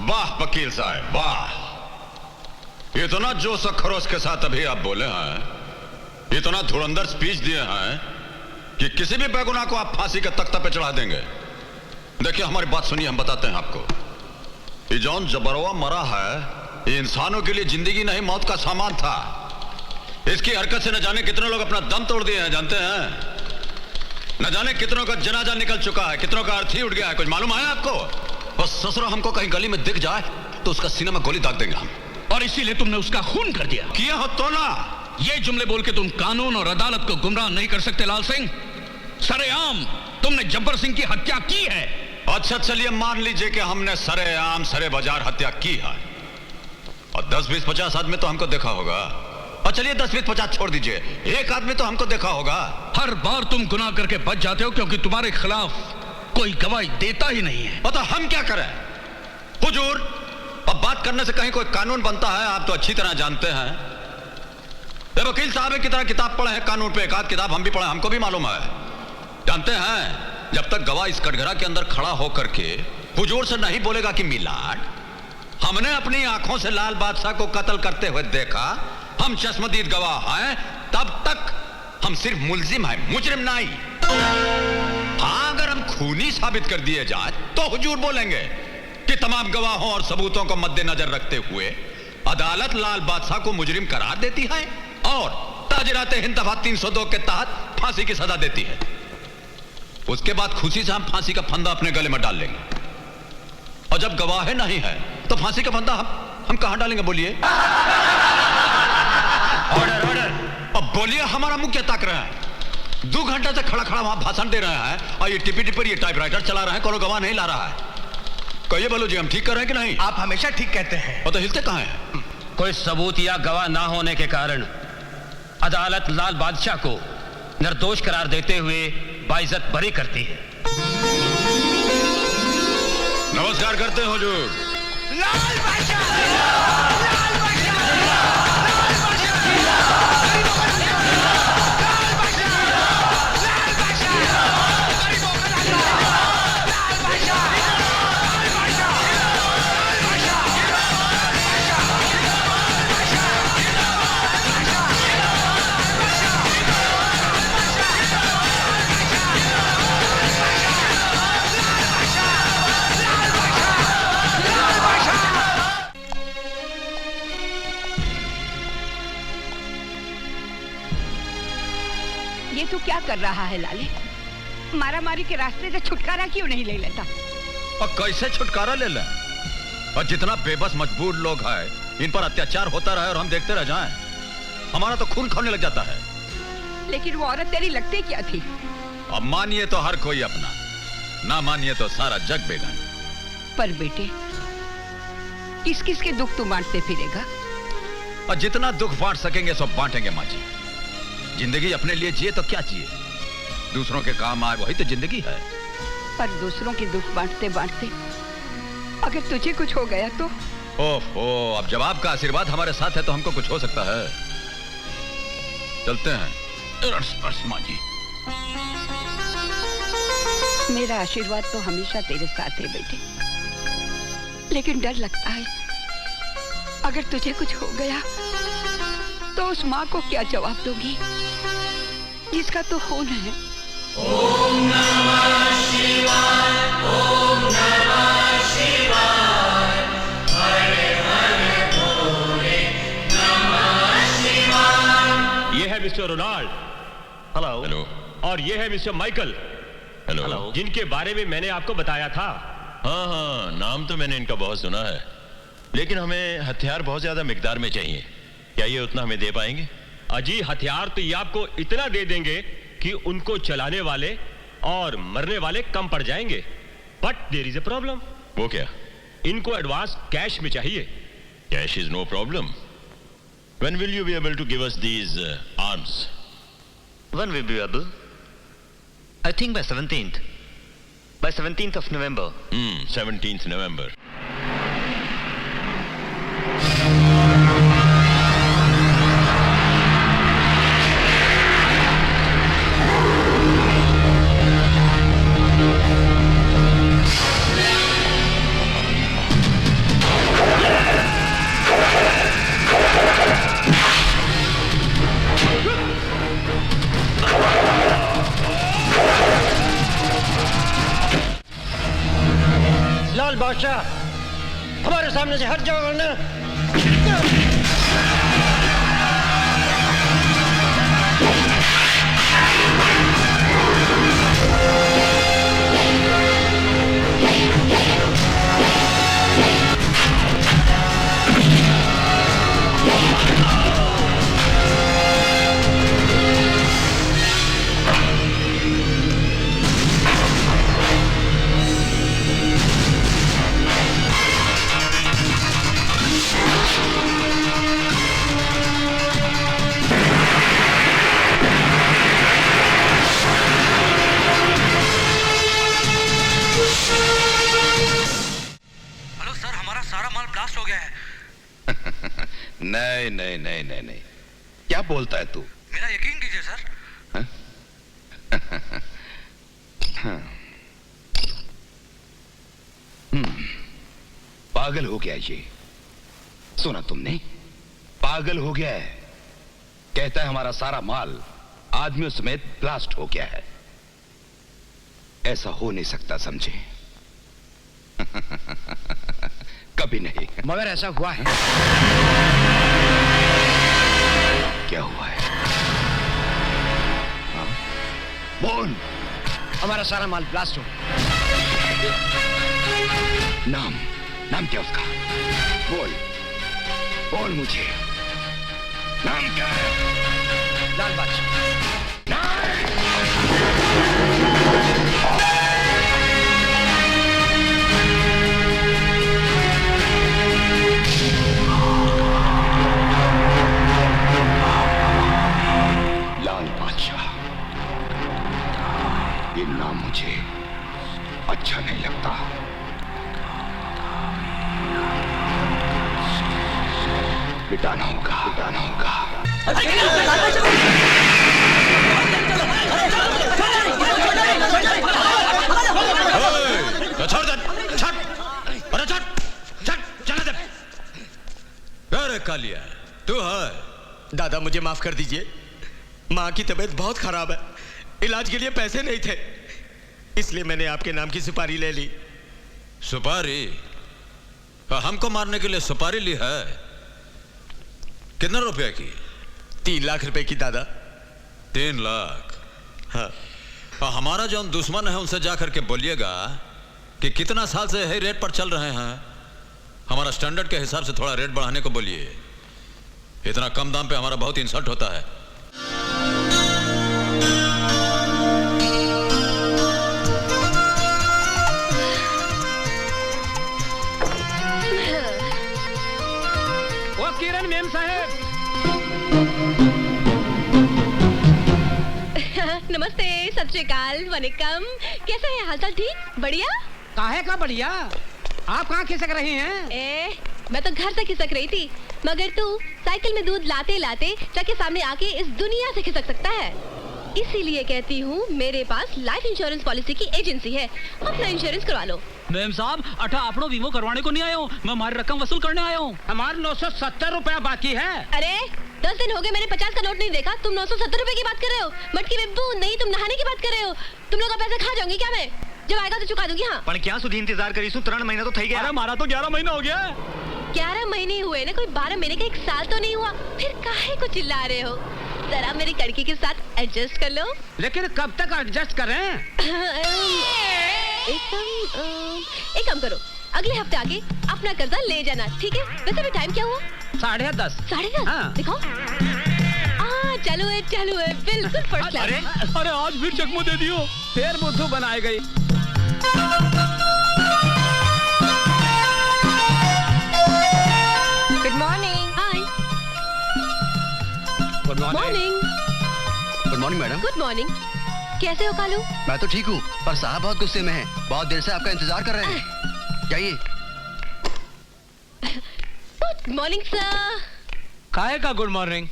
वाह वकील साहब वाह, इतना जोश और खरोश के साथ अभी आप बोले हैं, इतना धुरंधर स्पीच दिए हैं कि किसी भी बेगुनाह को आप फांसी के तख्ते पे चढ़ा देंगे। देखिए हमारी बात सुनिए, हम बताते हैं आपको। ये जौन जबरवा मरा है, ये इंसानों के लिए जिंदगी नहीं मौत का सामान था। इसकी हरकत से न जाने कितने लोग अपना दम तोड़ दिए हैं, जानते हैं? न जाने कितनों का जनाजा निकल चुका है, कितनों का अर्थी उठ गया है। कुछ मालूम है आपको? बस ससुरा हमको कहीं गली में दिख जाए तो उसका सीने में गोली दाग देंगे हम। और इसीलिए तुमने उसका खून कर दिया। किया हो तो ना। ये जुमले बोल के तुम कानून और अदालत को गुमराह नहीं कर सकते लाल सिंह। सरेआम तुमने जब्बर सिंह की हत्या की है। अच्छा चलिए मान लीजिए कि हमने सरेआम सरे बाजार हत्या की है, और 10-20-50 आदमी तो हमको देखा होगा। और चलिए 10-20-50 छोड़ दीजिए, एक आदमी तो हमको देखा होगा। हर बार तुम गुनाह करके बच जाते हो क्योंकि तुम्हारे खिलाफ कोई गवाही देता ही नहीं है। तो हम क्या करें हुजूर? अब बात करने से कहीं कोई कानून बनता है, आप तो अच्छी तरह जानते हैं। वकील साहब की तरह किताब पढ़े हैं कानून पे, एक आध किताब हम भी पढ़े, हमको भी मालूम है। जानते हैं जब तक गवाह इस कटघरा के अंदर खड़ा होकर के हुजूर से नहीं बोलेगा कि मिलाड, हमने अपनी आंखों से लाल बादशाह को कत्ल करते हुए देखा, हम चश्मदीद गवाह हैं, तब तक हम सिर्फ मुल्जिम हैं, मुजरिम नहीं। हाँ, अगर हम खूनी साबित कर दिए जाए तो हुजूर बोलेंगे कि तमाम गवाहों और सबूतों को मद्देनजर रखते हुए अदालत लाल बादशाह को मुजरिम करार देती है और ताजरात हिंद दफा 302 के तहत फांसी की सजा देती है। उसके बाद खुशी से हम फांसी का फंदा अपने गले में डाल लेंगे। और जब गवाह नहीं है तो फांसी का फंदा हम कहां डालेंगे बोलिए? Order order. अब बोलिए, हमारा मुंह क्या ताक रहा है? 2 घंटे से खड़ा खड़ा वहां भाषण दे रहे हैं और ये टिपी टिपर ये टाइपराइटर चला रहे हैं, कोनो गवाह नहीं ला रहा है। कहिए बोलो जी, हम ठीक कर रहे हैं कि नहीं? आप हमेशा ठीक कहते हैं। और तो हिलते कहां हैं? कोई सबूत या गवाह ना होने के कारण अदालत लाल बादशाह को निर्दोष करार देते हुए बाइज्जत बरी करती है। नमस्कार करते हैं हुजूर। लाल बादशाह, लाल बादशाह, लाल बादशाह, लाल बादशाह, लाल बादशाह, लाल बादशाह, गरीबों का लाल बादशाह, लाल बादशाह, लाल बादशाह, ये तू क्या कर रहा है लाले? मारामारी के रास्ते से छुटकारा क्यों नहीं ले लेता? और कैसे छुटकारा ले लें? और जितना बेबस मजबूर लोग हैं, इन पर अत्याचार होता रहे और हम देखते रह जाएं, हमारा तो खून खौलने लग जाता है। लेकिन वो औरत तेरी लगती क्या थी? अब मानिए तो हर कोई अपना, ना मानिए तो सारा जग बेगान। पर बेटे, किस किस के दुख तू बांटते फिरेगा? और जितना दुख बांट सकेंगे सब बांटेंगे माँ जी। जिंदगी अपने लिए जिए तो क्या जिए, दूसरों के काम आए वही तो जिंदगी है। पर दूसरों के दुख बांटते बांटते अगर तुझे कुछ हो गया तो? ओहो, अब जब आपका आशीर्वाद हमारे साथ है तो हमको कुछ हो सकता है। चलते हैं। माँ जी, मेरा आशीर्वाद तो हमेशा तेरे साथ है बेटे, लेकिन डर लगता है अगर तुझे कुछ हो गया तो उस माँ को क्या जवाब दूंगी जिसका तो खून है। ओम नमः शिवाय, ओम नमः शिवाय, हरे हरे भोले नमः शिवाय। ये है मिस्टर रोनाल्ड। हेलो। हेलो। और ये है मिस्टर माइकल। हेलो। जिनके बारे में मैंने आपको बताया था। हाँ हाँ, नाम तो मैंने इनका बहुत सुना है, लेकिन हमें हथियार बहुत ज्यादा मिकदार में चाहिए। क्या ये उतना हमें दे पाएंगे? अजी, हथियार तो ये आपको इतना दे देंगे कि उनको चलाने वाले और मरने वाले कम पड़ जाएंगे। But there is a problem. वो क्या? इनको एडवांस कैश में चाहिए। Cash is no problem. When will you be able to give us these arms? When will be able? I think by 17th. By 17th of November. 17th November. बादशाह, हमारे सामने से हट जाओ वरना। नहीं नहीं नहीं नहीं नहीं, क्या बोलता है तू? मेरा यकीन कीजिए सर। पागल हो गया ये, सुना तुमने? पागल हो गया है, कहता है हमारा सारा माल आदमियों समेत ब्लास्ट हो गया है। ऐसा हो नहीं सकता, समझे? कभी नहीं। मगर ऐसा हुआ है। क्या हुआ है? हाँ? बोल। हमारा सारा माल ब्लास्ट हो। नाम नाम क्या उसका? बोल बोल मुझे, नाम क्या है? लाल बादशाह। लाल बादशाह, ये नाम मुझे अच्छा नहीं लगता। मिटाना होगा, मिटाना होगा। छोड़ दे, छट, अरे छट, छट, चला दे। अरे कालिया, तू है? दादा मुझे माफ कर दीजिए, माँ की तबीयत बहुत खराब है, इलाज के लिए पैसे नहीं थे, इसलिए मैंने आपके नाम की सुपारी ले ली। सुपारी? हमको मारने के लिए सुपारी ली है? कितना रुपया की? 3 लाख रुपए की दादा। 3 लाख? हाँ। हमारा जो दुश्मन है उनसे जाकर के बोलिएगा कि कितना साल से यही रेट पर चल रहे हैं, हमारा स्टैंडर्ड के हिसाब से थोड़ा रेट बढ़ाने को बोलिए। इतना कम दाम पे हमारा बहुत इंसल्ट होता है। वो किरण मेम साहब। नमस्ते, सत श्री अकाल, वनिकम। कैसा है हालचाल? ठीक? बढ़िया? काहे का बढ़िया? आप कहाँ खिसक रही हैं? मैं तो घर से खिसक रही थी, मगर तू साइकिल में दूध लाते लाते ट्रक के सामने आके इस दुनिया से खिसक सकता है। इसीलिए कहती हूँ मेरे पास लाइफ इंश्योरेंस पॉलिसी की एजेंसी है, अपना इंश्योरेंस करवा लो। मैम साहब, अठा आपनो बीमो करवाने को नहीं आया हूँ, मैं हमारी रकम वसूल करने आया हूँ। हमारे 970 रुपया बाकी है। अरे 10 दिन हो गए मैंने 50 का नोट नहीं देखा, तुम 970 रुपए की बात कर रहे हो? मटकी बिब्बू, नहीं तुम नहाने की बात कर रहे हो? तुम लोग का पैसा खा जाऊंगी क्या मैं? जब आएगा तो चुका दूंगी। हाँ, पर क्या सुधी इंतजार करी सु? 3 महीना तो थई गया। अरे हमारा तो 11 महीना हो गया। 11 महीने हुए ना, कोई 12 महीने का 1 साल तो नहीं हुआ, फिर काहे को चिल्ला रहे हो? जरा मेरी कड़की के साथ एडजस्ट कर लो। लेकिन कब तक एडजस्ट करें? एक काम करो, अगले हफ्ते आके अपना कर्जा ले जाना, ठीक है? वैसे भी टाइम क्या हुआ? 10:30। 10:30? हाँ। दिखाओ। चालू है, बिल्कुल फर्स्ट क्लास। अरे आज भी चकमो दे दियो। फिर बुद्धू बनाई गई। Good morning. Hi. Good morning. Good morning madam. Good morning. कैसे हो कालू? मैं तो ठीक हूँ, पर साहब बहुत गुस्से में हैं, बहुत देर से आपका इंतजार कर रहे हैं। जाइए। Good morning sir. काहे का गुड मॉर्निंग?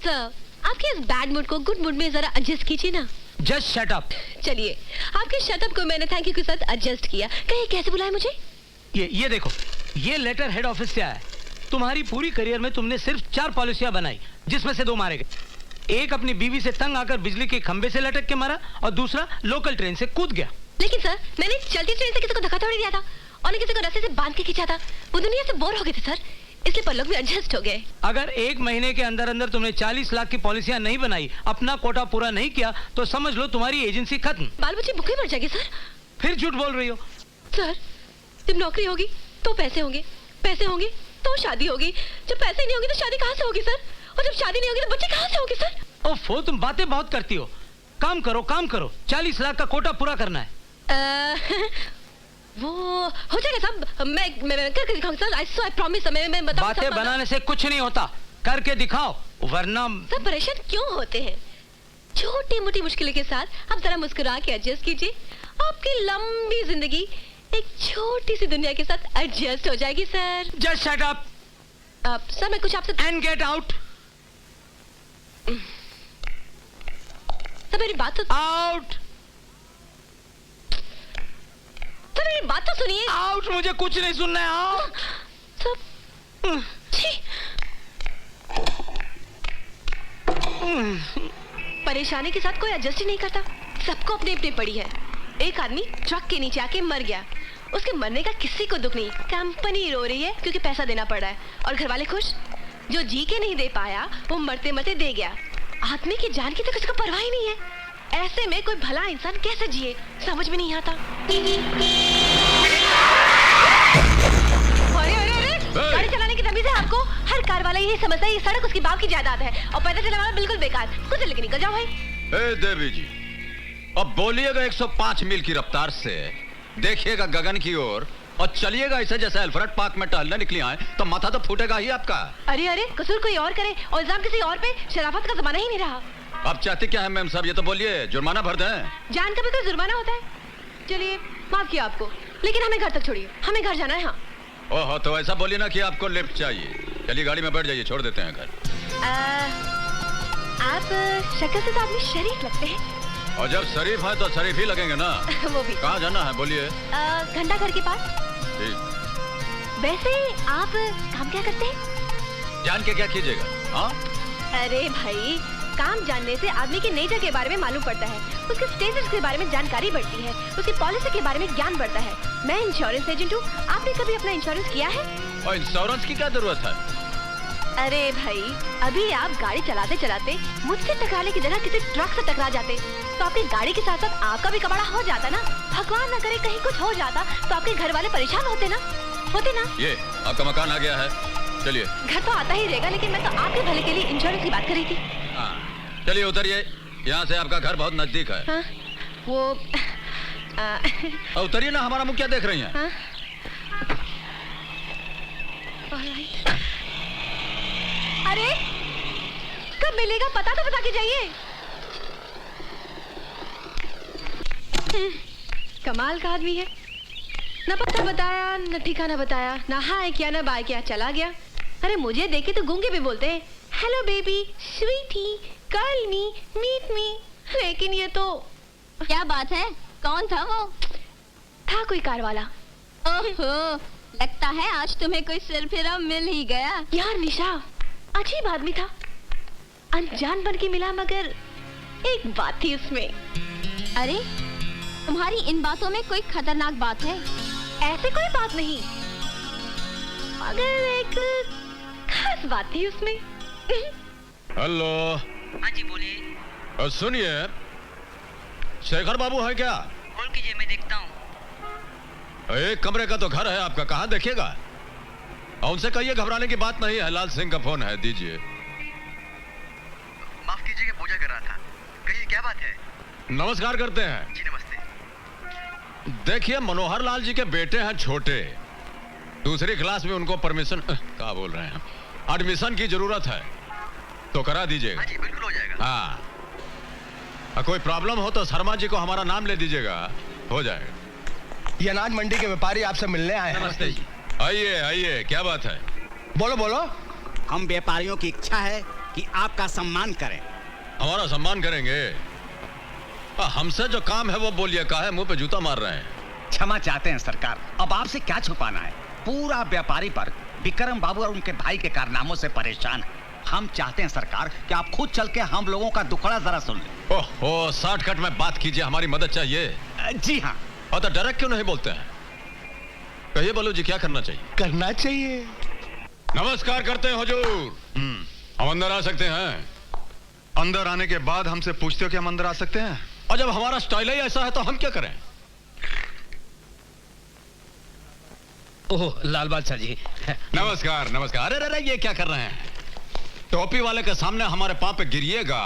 सर, आपके इस बैड मूड को गुड मूड में जरा एडजस्ट कीजिए ना। Just shut up. चलिए, आपके शटअप को मैंने थैंक यू के साथ एडजस्ट किया। कहीं कैसे बुलाया मुझे? ये देखो, ये लेटर हेड ऑफिस से आया। तुम्हारी पूरी करियर में तुमने सिर्फ 4 पॉलिसियां बनाई, जिसमें से 2 मारे गए। एक अपनी बीवी से तंग आकर बिजली के खंबे से लटक के मारा, और दूसरा लोकल ट्रेन से कूद गया। लेकिन सर, मैंने चलती ट्रेन से किसी को धक्का थोड़ी दिया था, और न किसी को रस्से से बांध के खींचा था। वो दुनिया से बोर हो गए थे सर, इसलिए पल्लव भी एडजस्ट हो गए। अगर 1 महीने के अंदर अंदर तुमने 40 लाख की पॉलिसियां नहीं बनाई, अपना कोटा पूरा नहीं किया, तो समझ लो तुम्हारी एजेंसी खत्म। बाल बच्चे भूखे मर जाएंगे सर। फिर झूठ बोल रही हो। सर जब नौकरी होगी तो पैसे होंगे, पैसे होंगे तो शादी होगी, जब पैसे नहीं होंगे तो शादी कहाँ से होगी सर, और जब शादी नहीं होगी तो बच्चे कहाँ से होंगे सर। ओफो, तुम बातें बहुत करती हो। काम करो, काम करो। 40 लाख का कोटा पूरा करना है। वो हो जाएगा साहब, मैं करके दिखाऊंगा सर। I promise. मैं बताऊं। बातें बनाने से कुछ नहीं होता, करके दिखाओ, वरना। सब परेशान क्यों होते हैं? छोटी मोटी मुश्किलों के साथ आप जरा मुस्कुरा के एडजस्ट कीजिए, आपकी लंबी जिंदगी एक छोटी सी दुनिया के साथ एडजस्ट हो जाएगी sir. Just shut up. Sir मैं कुछ आपसे। And get out. सर मेरी बात तो। आउट। सर मेरी बात तो सुनिए। आउट। मुझे कुछ नहीं सुनना है। आउट। सब परेशानी के साथ कोई एडजस्ट ही नहीं करता, सबको अपनी अपनी पड़ी है। एक आदमी ट्रक के नीचे आके मर गया, उसके मरने का किसी को दुख नहीं, कंपनी रो रही है क्योंकि पैसा देना पड़ रहा है, और घर वाले खुश। जो जी के नहीं दे पाया वो मरते मरते दे गया। आदमी की जान की तो किसी को परवाह ही नहीं है। ऐसे में कोई भला इंसान कैसे जिए, समझ में नहीं आता। गाड़ी चलाने की तमीज है आपको? हर कार वाला यही समझता है ये सड़क उसकी बाप की जायदाद है, और पैदल चलाना बिल्कुल बेकार। कुछ लेके निकल जाओ भाई। ए देवी जी, अब बोलिएगा 105 मील की रफ्तार से, देखिएगा गगन की ओर, और चलिएगा ऐसे जैसे अल्फ्रेड पार्क में टहलने निकली आए, तो माथा तो फूटेगा ही आपका। अरे अरे, कसूर कोई और करे और इल्जाम किसी और पे, शराफत का जमाना ही नहीं रहा। अब चाहती क्या है मैम साहब, ये तो बोलिए, जुर्माना भर दें। जान का भी कोई जुर्माना होता है? चलिए माफ किया आपको, लेकिन हमें घर तक छोड़िए, हमें घर जाना है। हाँ। ओहो, तो ऐसा बोलिए ना कि आपको लिफ्ट चाहिए। चलिए गाड़ी में बैठ जाइए, छोड़ देते हैं घर। आप शक्ल से तो आदमी शरीफ लगते हैं। और जब शरीफ है तो शरीफ ही लगेंगे ना। वो भी। कहाँ जाना है बोलिए। घंटा घर के पास। ठीक। वैसे आप काम क्या करते हैं? जान के क्या कीजिएगा? हाँ? अरे भाई, काम जानने से आदमी की नेचर के बारे में मालूम पड़ता है, उसके स्टेटस के बारे में जानकारी बढ़ती है, उसकी पॉलिसी के बारे में ज्ञान बढ़ता है। मैं इंश्योरेंस एजेंट हूँ, आपने कभी अपना इंश्योरेंस किया है? और इंश्योरेंस की क्या जरूरत है? अरे भाई, अभी आप गाड़ी चलाते चलाते मुझसे टकराने की जगह किसी ट्रक से टकरा जाते, तो आपकी गाड़ी के साथ साथ आपका भी कबाड़ा हो जाता ना। भगवान न करे कहीं कुछ हो जाता तो आपके घर वाले परेशान होते ना। ये आपका मकान आ गया है, चलिए। घर तो आता ही रहेगा, लेकिन मैं तो आपके भले के लिए इंश्योरेंस की बात कर रही थी। चलिए उतरिए, यहाँ से आपका घर बहुत नजदीक है। हाँ, वो उतरिए ना, हमारा मुंह क्या देख रही हैं? हाँ? अरे कब मिलेगा पता तो बता के जाइए। कमाल का आदमी है, न पता बताया न ठिकाना बताया, न हाय किया न बाय किया, चला गया। अरे मुझे देखे तो गूंगे भी बोलते हैं, hello baby, sweetie, call me, meet me. लेकिन ये तो क्या बात है, कौन था वो? था कोई कार वाला। ओहो, लगता है आज तुम्हें कोई सिरफिरा मिल ही गया। यार निशा, अजीब आदमी था, अनजान बन के मिला, मगर एक बात थी उसमें। अरे तुम्हारी इन बातों में कोई खतरनाक बात है? ऐसे कोई बात नहीं, मगर एक खास बात थी उसमें। हेलो। हाँ जी बोलिए। सुनिए, शेखर बाबू है क्या? कॉल कीजिए, मैं देखता हूँ। एक कमरे का तो घर है आपका, कहाँ देखेगा? और उनसे कहिए घबराने की बात नहीं है, लाल सिंह का फोन है, दीजिए। माफ कीजिएगा, पूजा कर रहा था। कहिए क्या बात है? नमस्कार करते हैं। जी नमस्ते। देखिए, मनोहर लाल जी के बेटे हैं छोटे, दूसरी क्लास में, उनको परमिशन क्या बोल रहे हैं, एडमिशन की जरूरत है, तो करा दीजिएगा। हाँ जी बिल्कुल हो जाएगा। हाँ, कोई प्रॉब्लम हो तो शर्मा जी को हमारा नाम ले दीजिएगा, हो जाएगा। ये अनाज मंडी के व्यापारी आपसे मिलने आए हैं। नमस्ते जी। आइए आइए, क्या बात है? बोलो बोलो। हम व्यापारियों की इच्छा है कि आपका सम्मान करें। हमारा सम्मान करेंगे? हमसे जो काम है वो बोलिए, काहे मुंह पे जूता मार रहे हैं? क्षमा चाहते हैं सरकार, अब आपसे क्या छुपाना है, पूरा व्यापारी पर विक्रम बाबू और उनके भाई के कारनामों से परेशान है। हम चाहते हैं सरकार कि आप खुद चल के हम लोगों का दुखड़ा जरा सुन लें। ओहो, शॉर्टकट में बात कीजिए, हमारी मदद चाहिए। जी हाँ। और तो डायरेक्ट क्यों नहीं बोलते हैं? कहिए बोलो जी, क्या करना चाहिए? करना चाहिए। नमस्कार करते हैं हुजूर। हम अंदर आ सकते हैं? अंदर आने के बाद हमसे पूछते हो कि हम अंदर आ सकते हैं? और जब हमारा स्टाइल ही ऐसा है तो हम क्या करें? ओह लाल बादशाह जी। नमस्कार नमस्कार। अरे अरे ये क्या कर रहे हैं? टोपी वाले के सामने हमारे पांव पे गिरिएगा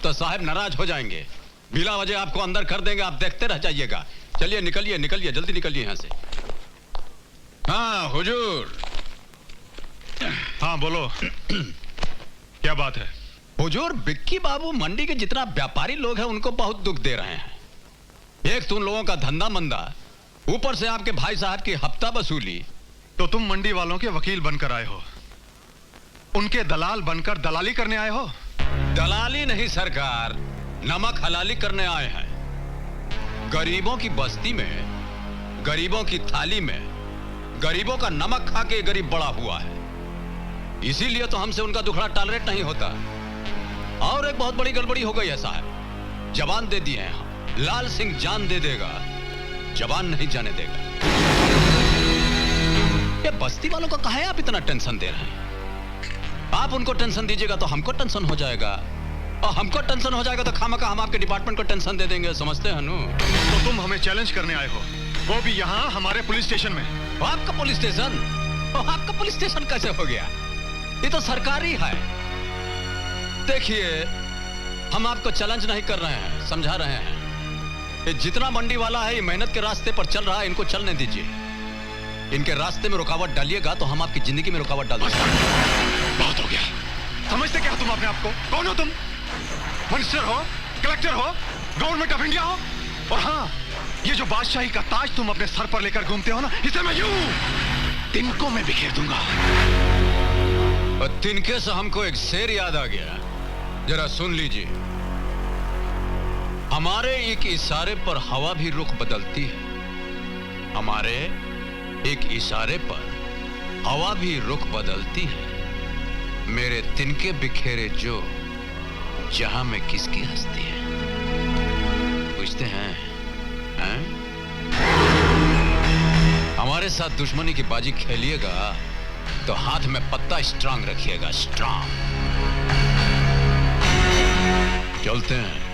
तो साहब नाराज हो जाएंगे। बिला वजह आपको अंदर कर देंगे, आप देखते रह जाइएगा। चलिए निकलिए निकलिए, जल्दी निकलिए यहाँ से। हाँ हुजूर। हाँ बोलो, क्या बात है? हुजूर, बिक्की बाबू मंडी के जितना व्यापारी लोग हैं उनको बहुत दुख दे रहे हैं। एक तुम लोगों का धंधा मंदा, ऊपर से आपके भाई साहब की हफ्ता वसूली। तो तुम मंडी वालों के वकील बनकर आए हो, उनके दलाल बनकर दलाली करने आए हो? दलाली नहीं सरकार, नमक हलाली करने आए हैं। गरीबों की बस्ती में, गरीबों की थाली में गरीबों का नमक खा के गरीब बड़ा हुआ है। इसीलिए तो हमसे उनका दुखड़ा टॉलरेट नहीं होता। और एक बहुत बड़ी गड़बड़ी हो गई है साहब। जबान दे दिए हैं, लाल सिंह जान दे देगा, जबान नहीं जाने देगा। ये बस्ती वालों को काहे आप इतना टेंशन दे रहे हैं? आप उनको टेंशन दीजिएगा तो हमको टेंशन हो जाएगा, और हमको टेंशन हो जाएगा तो खामखा हम आपके डिपार्टमेंट को टेंशन दे देंगे। समझते हैं नु? तो तुम हमें चैलेंज करने आए हो, वो भी यहाँ हमारे पुलिस स्टेशन में। आपका पुलिस स्टेशन? आपका पुलिस स्टेशन कैसे हो गया? ये तो सरकारी है। देखिए, हम आपको चैलेंज नहीं कर रहे हैं, समझा रहे हैं। ये जितना मंडी वाला है ये मेहनत के रास्ते पर चल रहा है, इनको चलने दीजिए। इनके रास्ते में रुकावट डालिएगा तो हम आपकी जिंदगी में रुकावट डाल देंगे। बहुत हो गया। समझते क्या तुम अपने आप को? कौन हो तुम? मिनिस्टर हो, कलेक्टर हो, गवर्नमेंट ऑफ इंडिया हो? और हाँ, ये जो बादशाही का ताज तुम अपने सर पर लेकर घूमते हो ना, इसे मैं यूं तिनकों में बिखेर दूंगा। और तिनके से हमको एक शेर याद आ गया, जरा सुन लीजिए। हमारे एक इशारे पर हवा भी रुख बदलती है, हमारे एक इशारे पर हवा भी रुख बदलती है। मेरे तिनके बिखेरे जो, जहां में किसकी हस्ती है? पूछते हैं, हैं? हमारे साथ दुश्मनी की बाजी खेलिएगा तो हाथ में पत्ता स्ट्रांग रखिएगा, स्ट्रांग। चलते हैं।